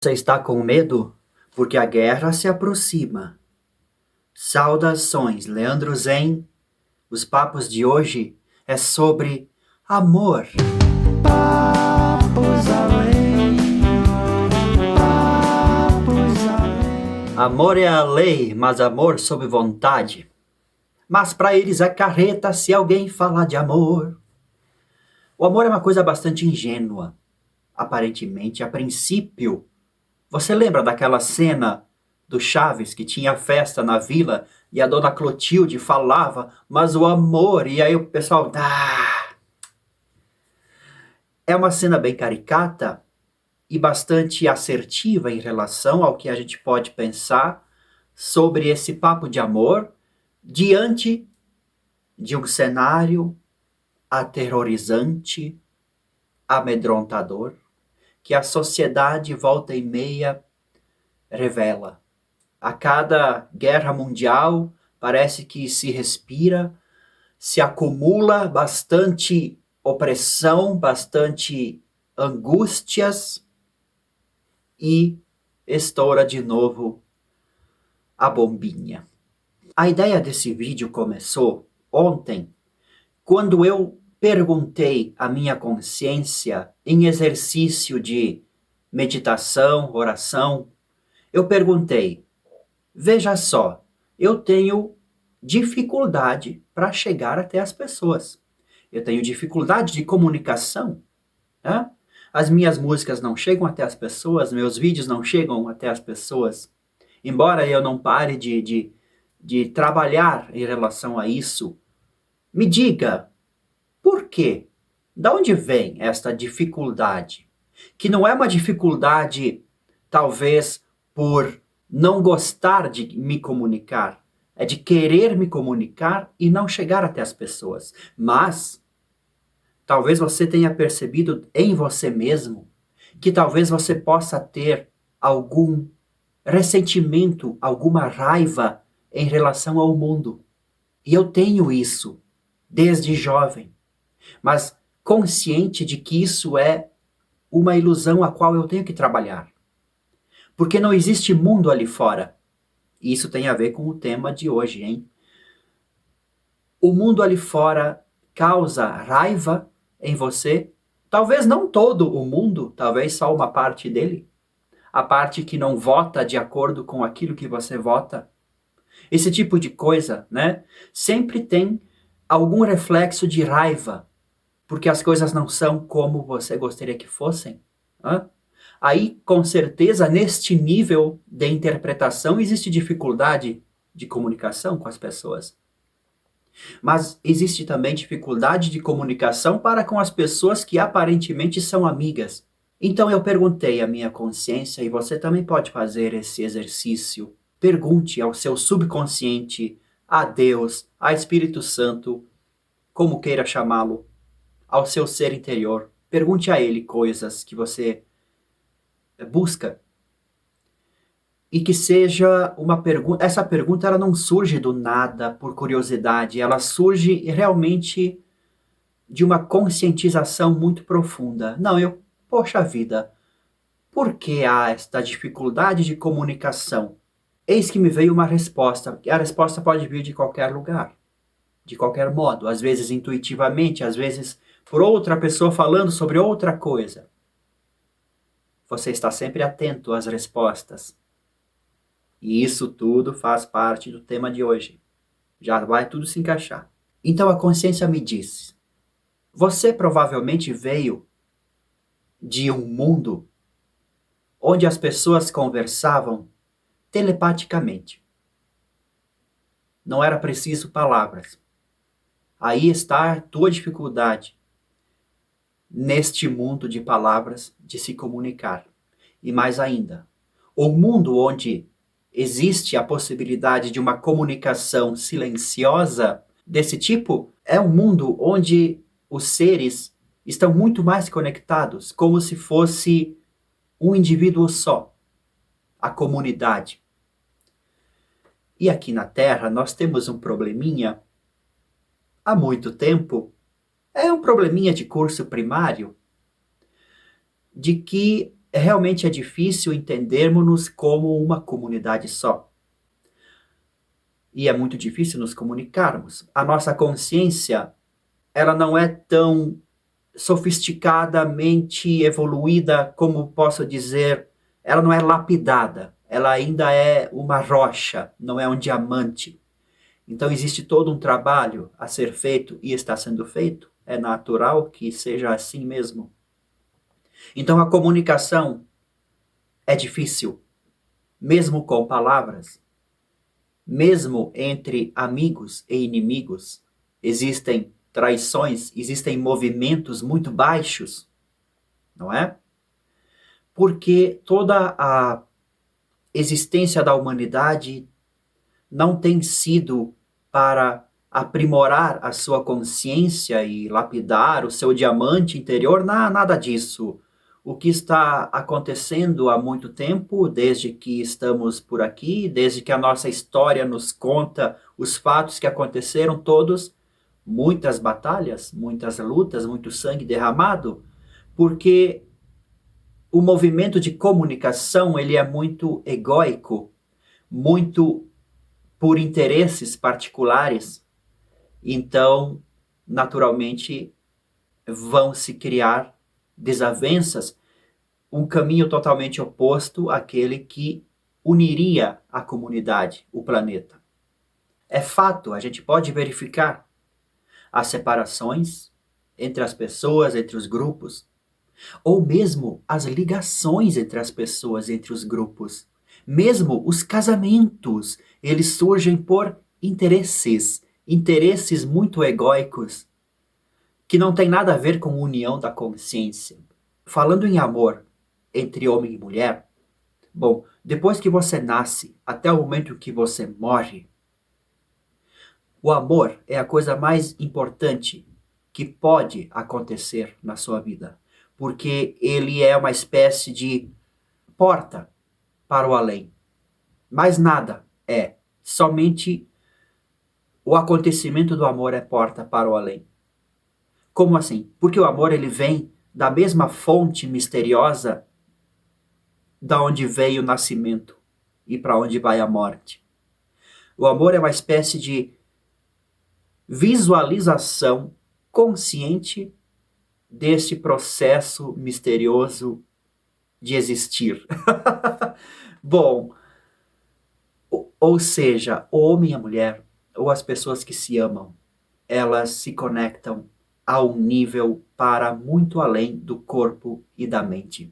Você está com medo? Porque a guerra se aproxima. Saudações, Leandro Zen. Os papos de hoje é sobre amor. Papos além, papos além. Amor é a lei, mas amor sob vontade. Mas para eles é carreta se alguém falar de amor. O amor é uma coisa bastante ingênua. Aparentemente, a princípio. Você lembra daquela cena do Chaves que tinha festa na vila e a dona Clotilde falava, mas o amor, e aí o pessoal, É uma cena bem caricata e bastante assertiva em relação ao que a gente pode pensar sobre esse papo de amor diante de um cenário aterrorizante, amedrontador, que a sociedade volta e meia revela. A cada guerra mundial, parece que se respira, se acumula bastante opressão, bastante angústias e estoura de novo a bombinha. A ideia desse vídeo começou ontem, quando eu perguntei à minha consciência, em exercício de meditação, oração, eu perguntei: veja só, eu tenho dificuldade para chegar até as pessoas. Eu tenho dificuldade de comunicação. Né? As minhas músicas não chegam até as pessoas, meus vídeos não chegam até as pessoas. Embora eu não pare de trabalhar em relação a isso, me diga, por quê? Da onde vem esta dificuldade? Que não é uma dificuldade, talvez, por não gostar de me comunicar, é de querer me comunicar e não chegar até as pessoas. Mas talvez você tenha percebido em você mesmo que talvez você possa ter algum ressentimento, alguma raiva em relação ao mundo. E eu tenho isso desde jovem, mas consciente de que isso é uma ilusão a qual eu tenho que trabalhar. Porque não existe mundo ali fora. E isso tem a ver com o tema de hoje, hein? O mundo ali fora causa raiva em você. Talvez não todo o mundo, talvez só uma parte dele. A parte que não vota de acordo com aquilo que você vota. Esse tipo de coisa, né? Sempre tem algum reflexo de raiva. Porque as coisas não são como você gostaria que fossem. Hã? Aí, com certeza, neste nível de interpretação, existe dificuldade de comunicação com as pessoas. Mas existe também dificuldade de comunicação para com as pessoas que aparentemente são amigas. Então eu perguntei à minha consciência, e você também pode fazer esse exercício. Pergunte ao seu subconsciente, a Deus, a Espírito Santo, como queira chamá-lo, ao seu ser interior. Pergunte a ele coisas que você busca. E que seja uma pergunta. Essa pergunta ela não surge do nada, por curiosidade. Ela surge realmente de uma conscientização muito profunda. Não, poxa vida, por que há esta dificuldade de comunicação? Eis que me veio uma resposta. A resposta pode vir de qualquer lugar, de qualquer modo. Às vezes intuitivamente, às vezes por outra pessoa falando sobre outra coisa. Você está sempre atento às respostas. E isso tudo faz parte do tema de hoje. Já vai tudo se encaixar. Então a consciência me disse: você provavelmente veio de um mundo onde as pessoas conversavam telepaticamente. Não era preciso palavras. Aí está a tua dificuldade neste mundo de palavras de se comunicar. E mais ainda, o mundo onde existe a possibilidade de uma comunicação silenciosa desse tipo, é um mundo onde os seres estão muito mais conectados, como se fosse um indivíduo só, a comunidade. E aqui na Terra nós temos um probleminha há muito tempo, é um probleminha de curso primário, de que realmente é difícil entendermos-nos como uma comunidade só. E é muito difícil nos comunicarmos. A nossa consciência, ela não é tão sofisticadamente evoluída, como posso dizer, ela não é lapidada, ela ainda é uma rocha, não é um diamante. Então existe todo um trabalho a ser feito e está sendo feito. É natural que seja assim mesmo. Então a comunicação é difícil, mesmo com palavras, mesmo entre amigos e inimigos. Existem traições, existem movimentos muito baixos, não é? Porque toda a existência da humanidade não tem sido para aprimorar a sua consciência e lapidar o seu diamante interior, nada disso. O que está acontecendo há muito tempo, desde que estamos por aqui, desde que a nossa história nos conta os fatos que aconteceram todos, muitas batalhas, muitas lutas, muito sangue derramado, porque o movimento de comunicação ele é muito egóico, muito por interesses particulares. Então, naturalmente, vão se criar desavenças, um caminho totalmente oposto àquele que uniria a comunidade, o planeta. É fato, a gente pode verificar as separações entre as pessoas, entre os grupos, ou mesmo as ligações entre as pessoas, entre os grupos. Mesmo os casamentos, eles surgem por interesses muito egóicos, que não tem nada a ver com união da consciência. Falando em amor entre homem e mulher, bom, depois que você nasce até o momento que você morre, o amor é a coisa mais importante que pode acontecer na sua vida, porque ele é uma espécie de porta para o além. Mais nada é, somente o acontecimento do amor é porta para o além. Como assim? Porque o amor ele vem da mesma fonte misteriosa da onde veio o nascimento e para onde vai a morte. O amor é uma espécie de visualização consciente deste processo misterioso de existir. Bom, ou seja, o homem e a mulher, ou as pessoas que se amam, elas se conectam a um nível para muito além do corpo e da mente.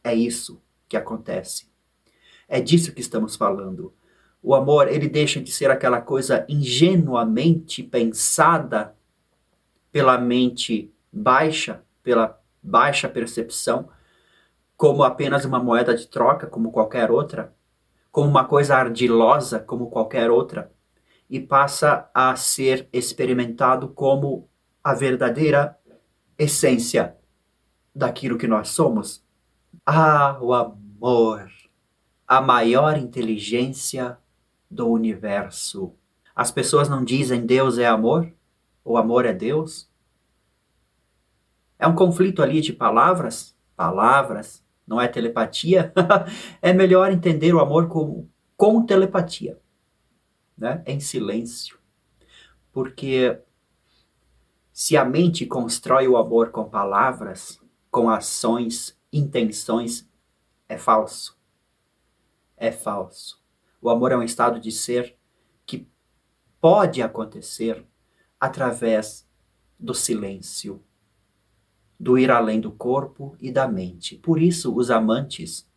É isso que acontece. É disso que estamos falando. O amor, ele deixa de ser aquela coisa ingenuamente pensada pela mente baixa, pela baixa percepção, como apenas uma moeda de troca, como qualquer outra, como uma coisa ardilosa, como qualquer outra, e passa a ser experimentado como a verdadeira essência daquilo que nós somos. Ah, o amor, a maior inteligência do universo. As pessoas não dizem Deus é amor? O amor é Deus? É um conflito ali de palavras? Palavras, não é telepatia? É melhor entender o amor com telepatia, né? Em silêncio. Porque se a mente constrói o amor com palavras, com ações, intenções, é falso. É falso. O amor é um estado de ser que pode acontecer através do silêncio, do ir além do corpo e da mente. Por isso, os amantes,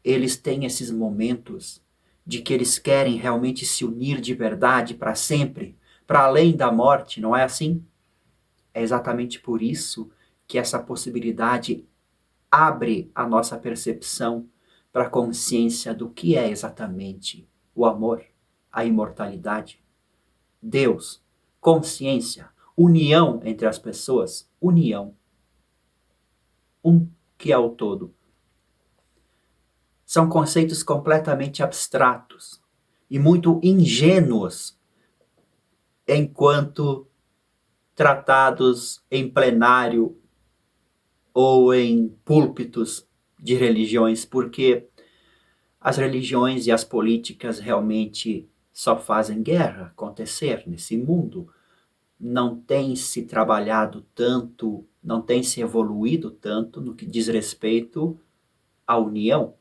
eles têm esses momentos de que eles querem realmente se unir de verdade para sempre, para além da morte, não é assim? É exatamente por isso que essa possibilidade abre a nossa percepção para a consciência do que é exatamente o amor, a imortalidade, Deus, consciência, união entre as pessoas, união. Um que é o todo. São conceitos completamente abstratos e muito ingênuos enquanto tratados em plenário ou em púlpitos de religiões, porque as religiões e as políticas realmente só fazem guerra acontecer nesse mundo. Não tem se trabalhado tanto, não tem se evoluído tanto no que diz respeito à união.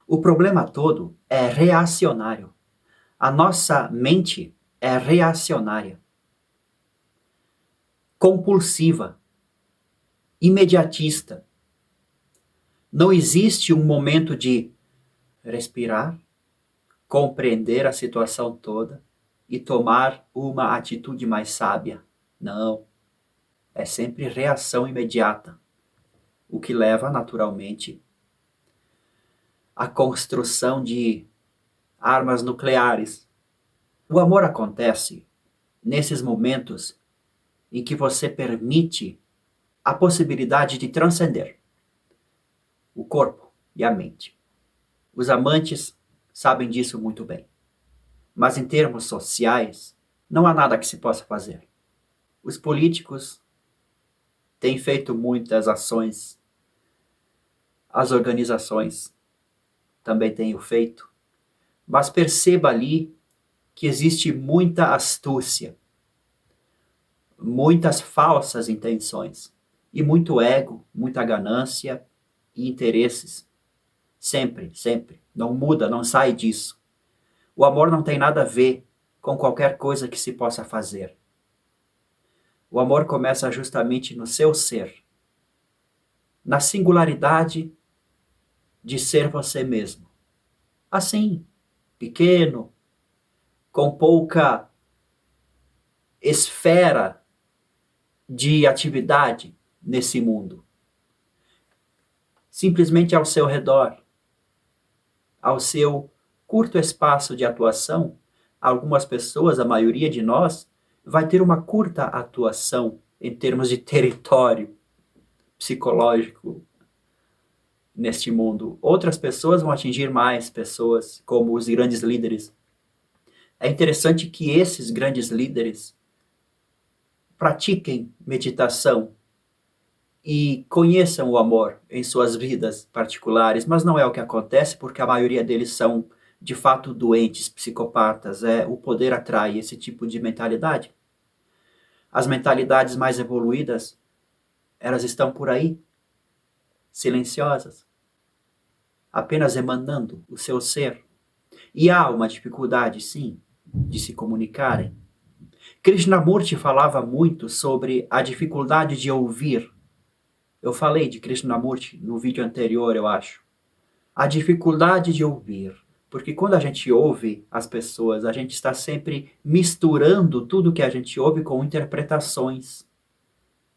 O problema todo é reacionário. A nossa mente é reacionária, compulsiva, imediatista. Não existe um momento de respirar, compreender a situação toda e tomar uma atitude mais sábia. Não. É sempre reação imediata, o que leva, naturalmente, à construção de armas nucleares. O amor acontece nesses momentos em que você permite a possibilidade de transcender o corpo e a mente. Os amantes sabem disso muito bem. Mas em termos sociais, não há nada que se possa fazer. Os políticos têm feito muitas ações, as organizações também têm o feito, mas perceba ali que existe muita astúcia, muitas falsas intenções e muito ego, muita ganância e interesses. Sempre, sempre. Não muda, não sai disso. O amor não tem nada a ver com qualquer coisa que se possa fazer. O amor começa justamente no seu ser, na singularidade de ser você mesmo. Assim, pequeno, com pouca esfera de atividade nesse mundo. Simplesmente ao seu redor, ao seu curto espaço de atuação, algumas pessoas, a maioria de nós, vai ter uma curta atuação em termos de território psicológico neste mundo. Outras pessoas vão atingir mais pessoas, como os grandes líderes. É interessante que esses grandes líderes pratiquem meditação e conheçam o amor em suas vidas particulares, mas não é o que acontece porque a maioria deles são de fato doentes, psicopatas. O poder atrai esse tipo de mentalidade. As mentalidades mais evoluídas, elas estão por aí, silenciosas, apenas emanando o seu ser. E há uma dificuldade, sim, de se comunicarem. Krishnamurti falava muito sobre a dificuldade de ouvir. Eu falei de Krishnamurti no vídeo anterior, eu acho. A dificuldade de ouvir. Porque quando a gente ouve as pessoas, a gente está sempre misturando tudo que a gente ouve com interpretações,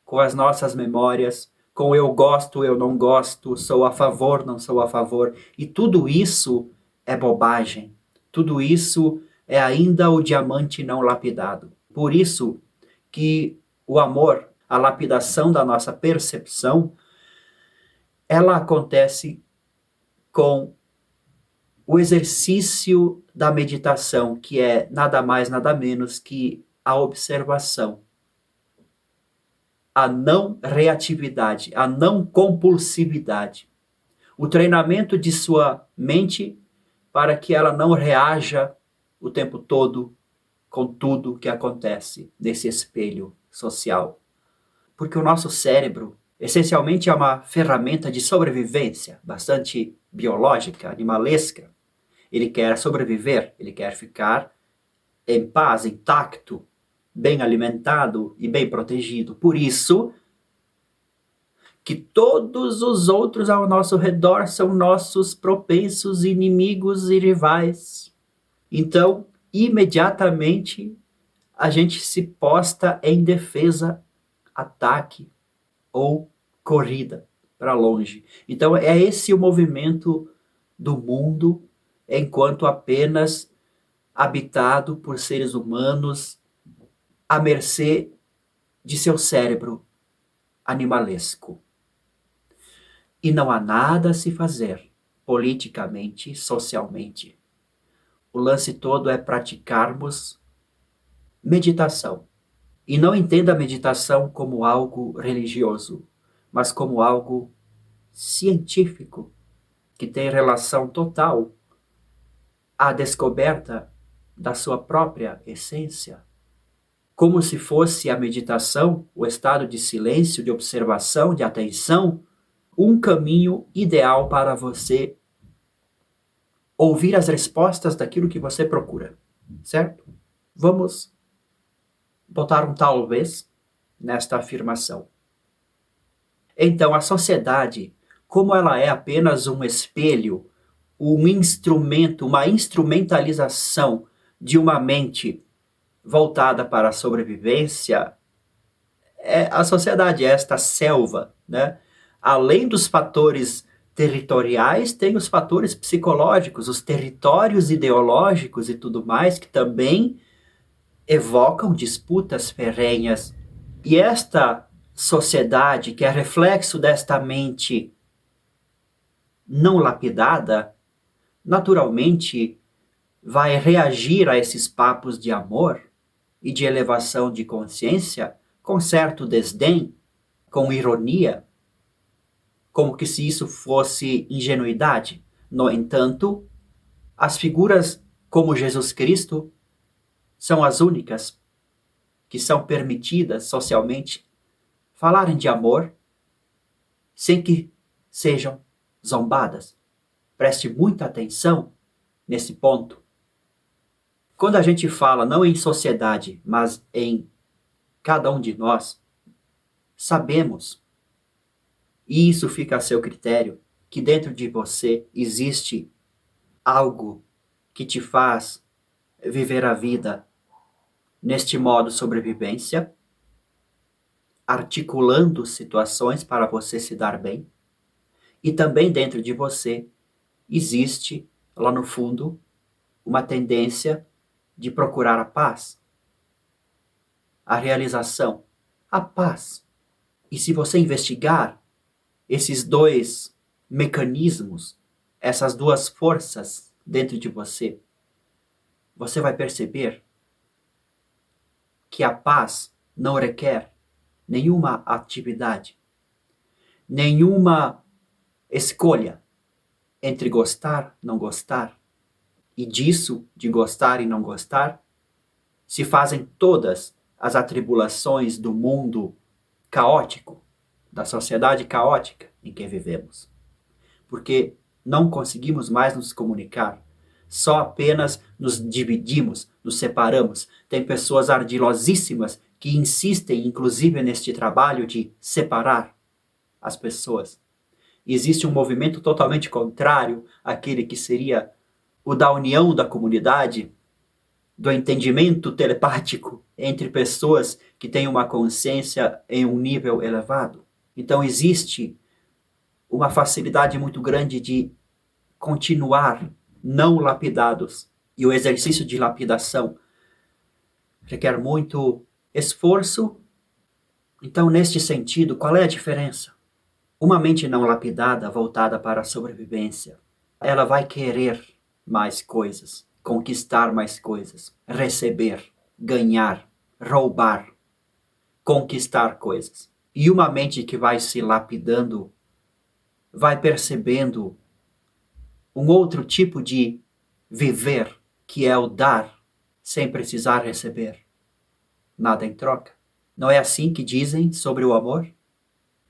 com as nossas memórias, com eu gosto, eu não gosto, sou a favor, não sou a favor. E tudo isso é bobagem. Tudo isso é ainda o diamante não lapidado. Por isso que o amor, a lapidação da nossa percepção, ela acontece com o exercício da meditação, que é nada mais, nada menos que a observação, a não reatividade, a não compulsividade, o treinamento de sua mente para que ela não reaja o tempo todo com tudo que acontece nesse espelho social. Porque o nosso cérebro, essencialmente, é uma ferramenta de sobrevivência, bastante biológica, animalesca. Ele quer sobreviver, ele quer ficar em paz, intacto, bem alimentado e bem protegido. Por isso que todos os outros ao nosso redor são nossos propensos inimigos e rivais. Então, imediatamente, a gente se posta em defesa, ataque ou corrida para longe. Então, é esse o movimento do mundo enquanto apenas habitado por seres humanos à mercê de seu cérebro animalesco. E não há nada a se fazer politicamente, socialmente. O lance todo é praticarmos meditação. E não entenda a meditação como algo religioso, mas como algo científico que tem relação total à descoberta da sua própria essência. Como se fosse a meditação, o estado de silêncio, de observação, de atenção, um caminho ideal para você ouvir as respostas daquilo que você procura, certo? Vamos botar um talvez nesta afirmação. Então, a sociedade, como ela é apenas um espelho, um instrumento, uma instrumentalização de uma mente voltada para a sobrevivência, a sociedade é esta selva, né? Além dos fatores territoriais, tem os fatores psicológicos, os territórios ideológicos e tudo mais, que também evocam disputas ferrenhas. E esta sociedade, que é reflexo desta mente não lapidada, naturalmente vai reagir a esses papos de amor e de elevação de consciência com certo desdém, com ironia, como que se isso fosse ingenuidade. No entanto, as figuras como Jesus Cristo são as únicas que são permitidas socialmente falarem de amor sem que sejam zombadas. Preste muita atenção nesse ponto. Quando a gente fala não em sociedade, mas em cada um de nós, sabemos, e isso fica a seu critério, que dentro de você existe algo que te faz viver a vida neste modo sobrevivência, articulando situações para você se dar bem, e também dentro de você existe, lá no fundo, uma tendência de procurar a paz, a realização, a paz. E se você investigar esses dois mecanismos, essas duas forças dentro de você, você vai perceber que a paz não requer nenhuma atividade, nenhuma escolha entre gostar, não gostar, e disso, de gostar e não gostar, se fazem todas as atribulações do mundo caótico, da sociedade caótica em que vivemos. Porque não conseguimos mais nos comunicar, só apenas nos dividimos, nos separamos. Tem pessoas ardilosíssimas que insistem, inclusive neste trabalho de separar as pessoas. Existe um movimento totalmente contrário àquele que seria o da união da comunidade, do entendimento telepático entre pessoas que têm uma consciência em um nível elevado. Então existe uma facilidade muito grande de continuar não lapidados. E o exercício de lapidação requer muito esforço. Então, neste sentido, qual é a diferença? Uma mente não lapidada, voltada para a sobrevivência, ela vai querer mais coisas, conquistar mais coisas, receber, ganhar, roubar, conquistar coisas. E uma mente que vai se lapidando, vai percebendo um outro tipo de viver, que é o dar, sem precisar receber nada em troca. Não é assim que dizem sobre o amor?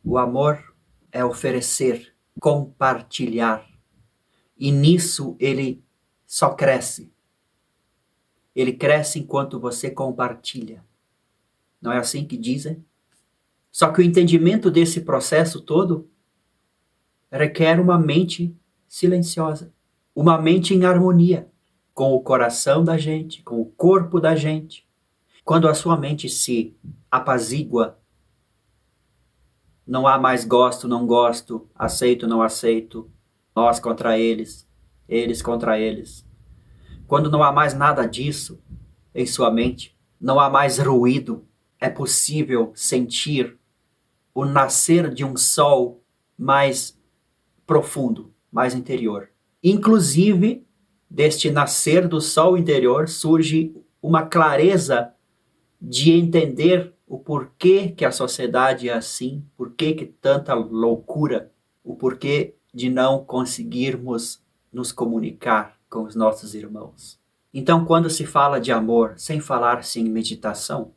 O amor é oferecer, compartilhar. E nisso ele só cresce. Ele cresce enquanto você compartilha. Não é assim que dizem? Só que o entendimento desse processo todo requer uma mente silenciosa, uma mente em harmonia com o coração da gente, com o corpo da gente. Quando a sua mente se apazigua, não há mais gosto, não gosto, aceito, não aceito, nós contra eles contra eles. Quando não há mais nada disso em sua mente, não há mais ruído, é possível sentir o nascer de um sol mais profundo, mais interior. Inclusive, deste nascer do sol interior surge uma clareza de entender o porquê que a sociedade é assim, porquê que tanta loucura o porquê de não conseguirmos nos comunicar com os nossos irmãos. Então, quando se fala de amor sem falar-se em meditação,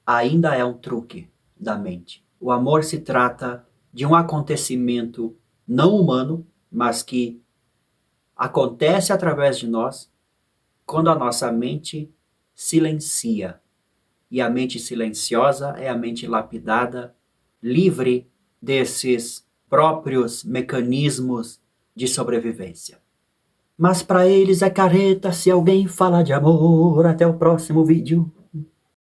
ainda é um truque da mente. O amor se trata de um acontecimento não humano, mas que acontece através de nós quando a nossa mente silencia. E a mente silenciosa é a mente lapidada, livre desses próprios mecanismos de sobrevivência. Mas para eles é careta se alguém fala de amor. Até o próximo vídeo.